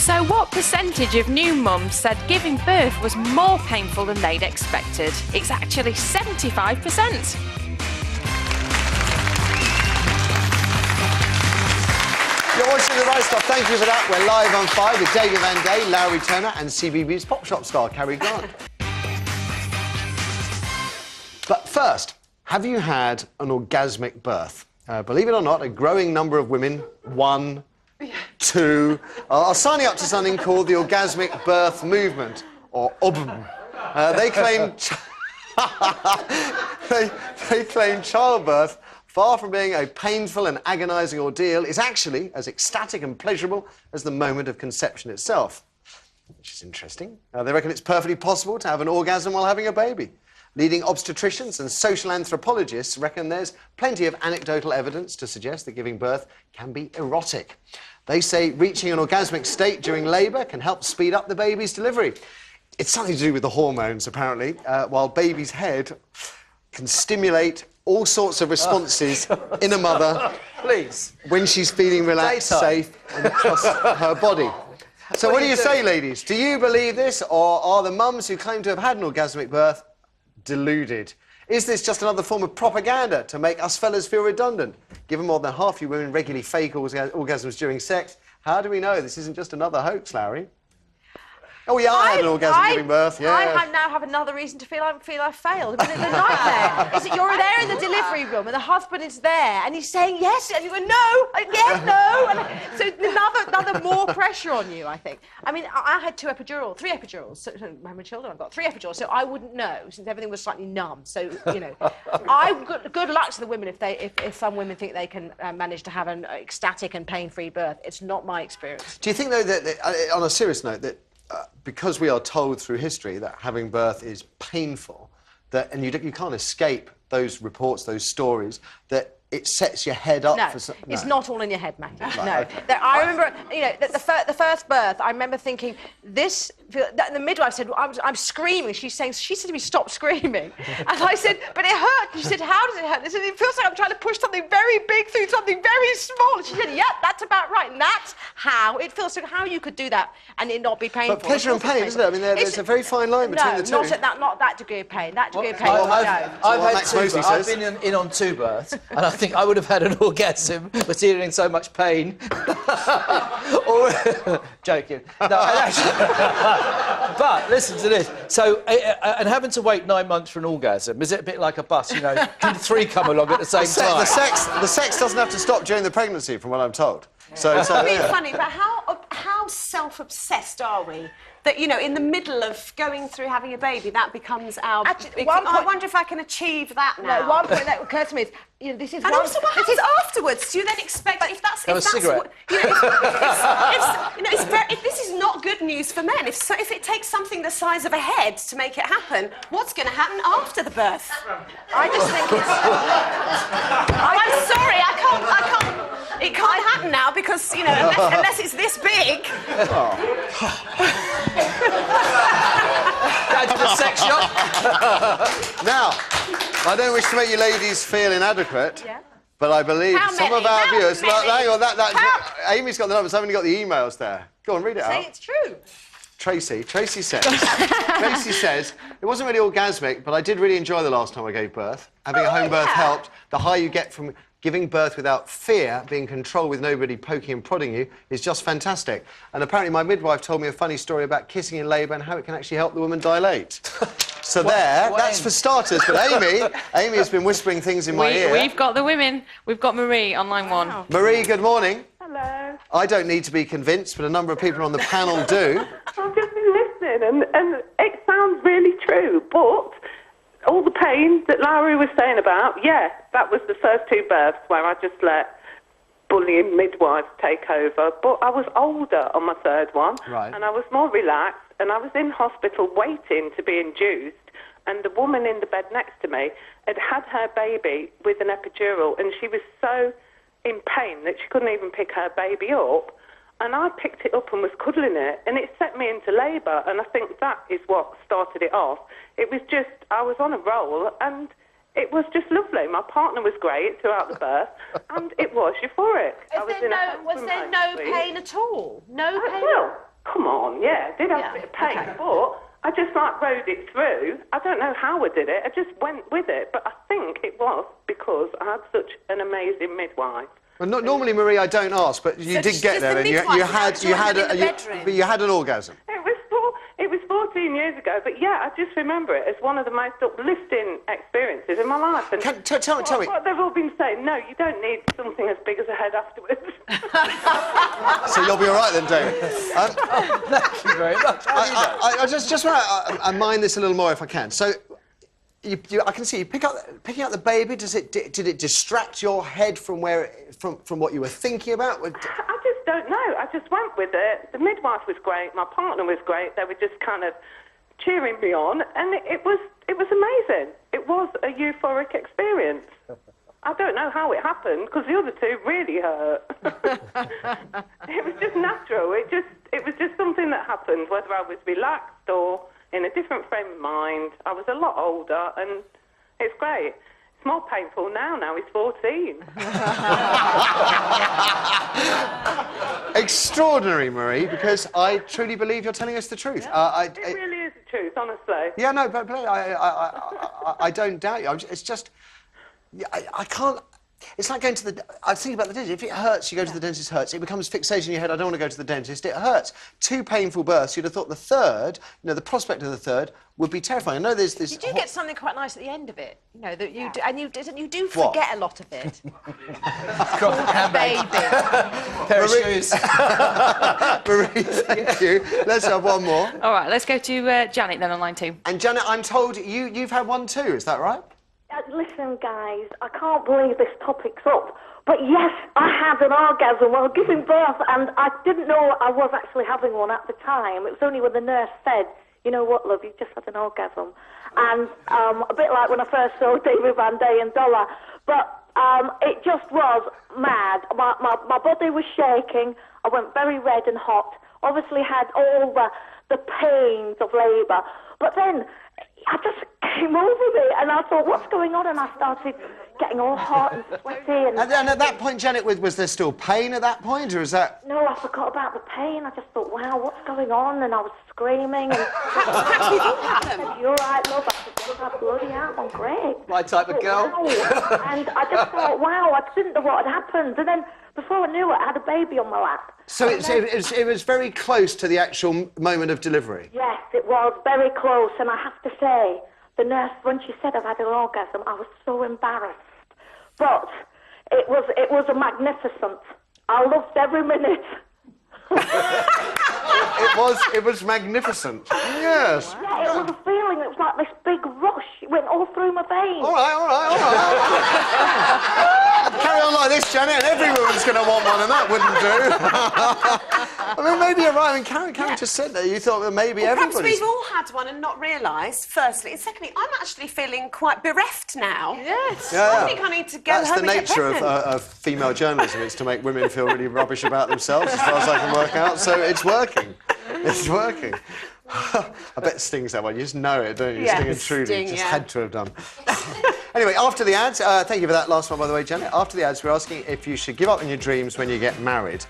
So what percentage of new mums said giving birth was more painful than they'd expected? It's actually 75%. You're watching The Right Stuff. Thank you for that. We're live on 5 with David Van Day, Larry Turner and CBeebies Pop Shop star Cary Grant. But first, have you had an orgasmic birth? Believe it or not, a growing number of women, 1, 2, are signing up to something called the Orgasmic Birth Movement, or OBM. They claim... they claim childbirth, far from being a painful and agonising ordeal, is actually as ecstatic and pleasurable as the moment of conception itself. Which is interesting. They reckon it's perfectly possible to have an orgasm while having a baby. Leading obstetricians and social anthropologists reckon there's plenty of anecdotal evidence to suggest that giving birth can be erotic. They say reaching an orgasmic state during labour can help speed up the baby's delivery. It's something to do with the hormones, apparently, while baby's head can stimulate all sorts of responses in a mother when she's feeling relaxed, safe and trusts her body. So what do you say, ladies? Do you believe this, or are the mums who claim to have had an orgasmic birth deluded? Is this just another form of propaganda to make us fellas feel redundant? Given more than half you women regularly fake orgasms during sex, how do we know this isn't just another hoax, Larry? Oh, yeah, I had an orgasm giving birth, yeah. I now have another reason to feel I failed. I mean, the nightmare is that you're there in the delivery room and the husband is there and he's saying yes, and you go, no, yes, no. And so another more pressure on you, I think. I mean, I had 3 epidurals. So, my children, I've got 3 epidurals, so I wouldn't know, since everything was slightly numb. So, you know, good luck to the women if some women think they can manage to have an ecstatic and pain-free birth. It's not my experience. Do you think, though, that on a serious note, that because we are told through history that having birth is painful, and you can't escape those reports, those stories, that it sets your head up for something? No, it's not all in your head, Matthew. Right, no. okay. I remember, you know, the first birth, I remember thinking, the midwife said, well, I'm screaming. She said to me, stop screaming. And I said, but it hurt. She said, how does it hurt? I said, it feels like I'm trying to push something very big through something very small. And she said, yep, that's about right. And that's how it feels. So how you could do that and it not be painful. But pleasure and pain, isn't it? I mean, there's a very fine line between the two. No, not that degree of pain. That degree of pain, I've been in on 2 births, and I think I would have had an orgasm, but either in so much pain, or joking. No, actually, but listen to this. So, and having to wait 9 months for an orgasm, is it a bit like a bus? You know, can 3 come along at the same time? The sex doesn't have to stop during the pregnancy, from what I'm told. So, It's funny, but how self-obsessed are we that, you know, in the middle of going through having a baby, that becomes our... Actually, I wonder if I can achieve that now. No, one point that occurred to me is, you know, this is... And also, what happens afterwards? Do you then expect... If that's a cigarette. If this is not good news for men, if it takes something the size of a head to make it happen, what's going to happen after the birth? I just think it's... I'm sorry, I can't... It can't happen now because, you know, unless it's this big. Go to the sex shop. Now, I don't wish to make you ladies feel inadequate, but I believe some of our viewers... Hang on, Amy's got the numbers, I've only got the emails there. Go on, read it out. Say it's true. Tracy says, it wasn't really orgasmic, but I did really enjoy the last time I gave birth. Having a home birth helped. The high you get from giving birth without fear, being controlled with nobody poking and prodding you, is just fantastic. And apparently my midwife told me a funny story about kissing in labour and how it can actually help the woman dilate. So that's for starters. But Amy has been whispering things in my ear. We've got the women. We've got Marie on line 1. Wow. Marie, good morning. Hello. I don't need to be convinced, but a number of people on the panel do. I've just been listening, and it sounds really true, but all the pain that Larry was saying about, that was the first 2 births where I just let bullying midwives take over. But I was older on my 3rd one, and I was more relaxed, and I was in hospital waiting to be induced, and the woman in the bed next to me had had her baby with an epidural, and she was so in pain that she couldn't even pick her baby up. And I picked it up and was cuddling it, and it set me into labour, and I think that is what started it off. It was just, I was on a roll, and it was just lovely. My partner was great throughout the birth, and it was euphoric. Was there no pain at all? No pain? Well, come on, yeah, did have a bit of pain, but I just like rode it through. I don't know how I did it. I just went with it, but I think it was because I had such an amazing midwife. Well, normally, Marie, I don't ask, but you did get there, and you had an orgasm. It was 14 years ago, but yeah, I just remember it as one of the most uplifting experiences in my life. And tell me. What they've all been saying, no, you don't need something as big as a head afterwards. So you'll be all right then, David. Thank you very much. I just want to mind this a little more if I can. So, I can see you picking up the baby. Did it distract your head from what you were thinking about? I just don't know. I just went with it. The midwife was great. My partner was great. They were just kind of cheering me on, and it was amazing. It was a euphoric experience. I don't know how it happened because the other two really hurt. It was just natural. It was just something that happened, whether I was relaxed or in a different frame of mind. I was a lot older, and it's great. It's more painful now. Now he's 14. Extraordinary, Marie, because I truly believe you're telling us the truth. It really is the truth, honestly. Yeah, no, but I don't doubt you. It's just, I can't. It's like going to the... I was thinking about the dentist. If it hurts, you go to the dentist, hurts. It becomes fixation in your head. I don't want to go to the dentist. It hurts. 2 painful births. You'd have thought the third, the prospect of the third would be terrifying. I know there's this... You do get something quite nice at the end of it, that you do, and you do forget a lot of it. Baby. Pair of shoes. Marie, thank you. Let's have one more. All right, let's go to Janet then on line 2. And Janet, I'm told you've had one too. Is that right? Listen, guys, I can't believe this topic's up. But yes, I had an orgasm while giving birth, and I didn't know I was actually having one at the time. It was only when the nurse said, "You know what, love, you've just had an orgasm." And a bit like when I first saw David Van Day and Dollar. But it just was mad. My body was shaking. I went very red and hot. Obviously had all the pains of labour. But then I just came over me, and I thought, what's going on? And I started getting all hot and sweaty. And at that point, Janet, was there still pain at that point, or is that... No, I forgot about the pain. I just thought, wow, what's going on? And I was screaming. And Perhaps we've all had them. "You're right, love." I said, bloody hell, I'm great. My type of girl. Wow. And I just thought, wow, I didn't know what had happened. And then, before I knew it, I had a baby on my lap. So it was very close to the actual moment of delivery? Yes, it was very close. And I have to say, the nurse, when she said I've had an orgasm, I was so embarrassed. But it was a magnificent. I loved every minute. It was magnificent. Yes. Yeah, it was a feeling. It was like this big rush. It went all through my veins. All right. Carry on like this, Janet, and every woman's going to want one, and that wouldn't do. I mean, maybe you're right. I mean, Karen just said that. You thought that maybe everybody's... Perhaps we've all had one and not realised, firstly. And secondly, I'm actually feeling quite bereft now. Yes. I think I need to go That's home the and get nature pregnant. of female journalism. It's to make women feel really rubbish about themselves, as far as I can work out. So it's working. It's working. I bet it stings, that one. You just know it, don't you? Yeah, Sting and Trudy. sting, Just yeah. had to have done. Anyway, after the ads, thank you for that last one, by the way, Janet. After the ads, we're asking if you should give up on your dreams when you get married.